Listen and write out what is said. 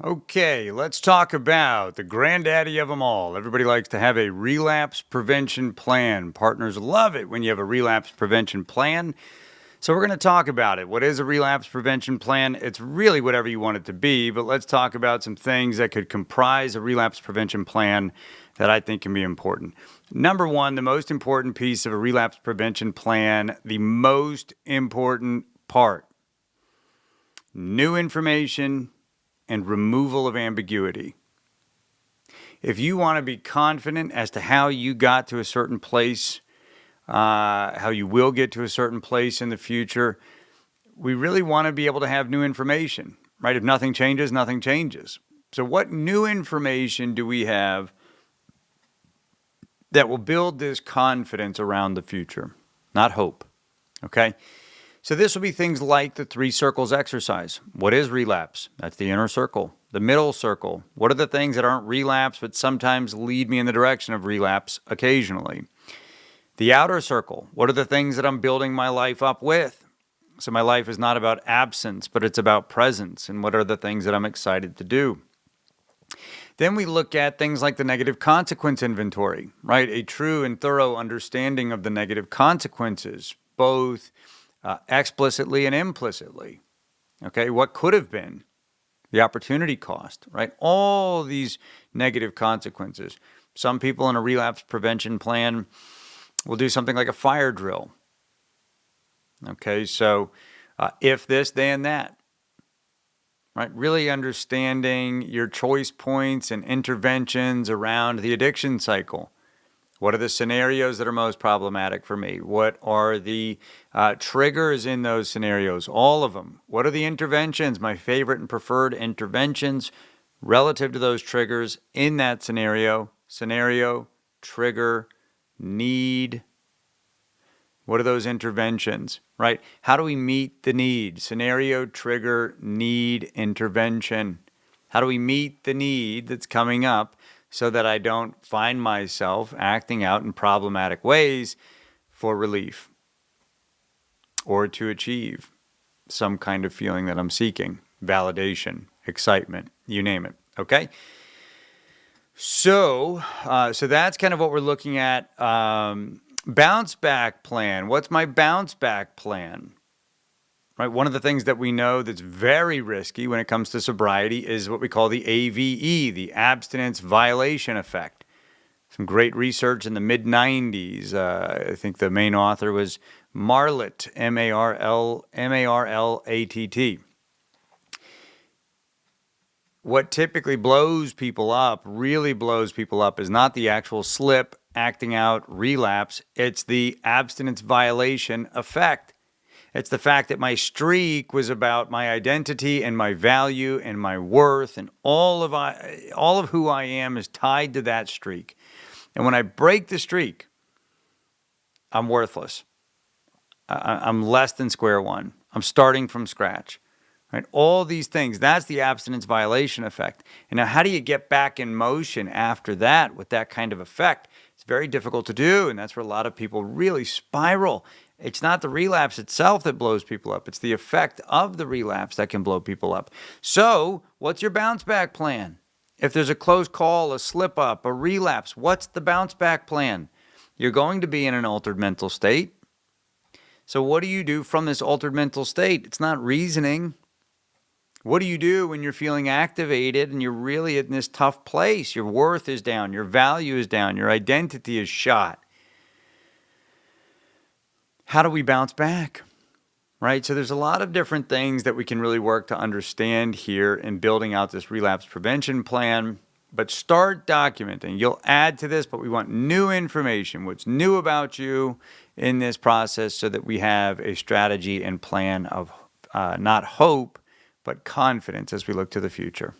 Okay, let's talk about the granddaddy of them all. Everybody likes to have a relapse prevention plan. Partners love it when you have a relapse prevention plan. So, we're going to talk about it. What is a relapse prevention plan? It's really whatever you want it to be, but let's talk about some things that could comprise a relapse prevention plan that I think can be important. Number one, the most important piece of a relapse prevention plan, the most important part: new information and removal of ambiguity. If you want to be confident as to how you got to a certain place, how you will get to a certain place in the future, we really want to be able to have new information, right? If nothing changes, nothing changes. So what new information do we have that will build this confidence around the future, not hope, okay? So this will be things like the 3 circles exercise. What is relapse? That's the inner circle. The middle circle. What are the things that aren't relapse but sometimes lead me in the direction of relapse occasionally? The outer circle. What are the things that I'm building my life up with? So my life is not about absence, but it's about presence. And what are the things that I'm excited to do? Then we look at things like the negative consequence inventory, right? A true and thorough understanding of the negative consequences, both explicitly and implicitly. Okay, what could have been, the opportunity cost, right? All these negative consequences. Some people in a relapse prevention plan will do something like a fire drill. Okay, so if this, then that. Right? Really understanding your choice points and interventions around the addiction cycle. What are the scenarios that are most problematic for me? What are the triggers in those scenarios? All of them. What are the interventions, my favorite and preferred interventions relative to those triggers in that scenario? Scenario, trigger, need. What are those interventions, right? How do we meet the need? Scenario, trigger, need, intervention. How do we meet the need that's coming up so that I don't find myself acting out in problematic ways for relief or to achieve some kind of feeling that I'm seeking, validation, excitement, you name it, okay? So that's kind of what we're looking at. Bounce back plan. What's my bounce back plan? Right. One of the things that we know that's very risky when it comes to sobriety is what we call the AVE, the abstinence violation effect. Some great research in the mid-90s. I think the main author was Marlatt, Marlatt. What typically blows people up, really blows people up, is not the actual slip, acting out, relapse. It's the abstinence violation effect. It's the fact that my streak was about my identity and my value and my worth, and all of who I am is tied to that streak. And when I break the streak, I'm worthless. I'm less than square one. I'm starting from scratch. Right? All these things, that's the abstinence violation effect. And now how do you get back in motion after that with that kind of effect? It's very difficult to do, and that's where a lot of people really spiral. It's not the relapse itself that blows people up. It's the effect of the relapse that can blow people up. So what's your bounce back plan? If there's a close call, a slip up, a relapse, what's the bounce back plan? You're going to be in an altered mental state. So what do you do from this altered mental state? It's not reasoning. What do you do when you're feeling activated and you're really in this tough place? Your worth is down, your value is down, your identity is shot. How do we bounce back? Right? So there's a lot of different things that we can really work to understand here in building out this relapse prevention plan. But start documenting. You'll add to this, but we want new information, what's new about you in this process, so that we have a strategy and plan of not hope, but confidence as we look to the future.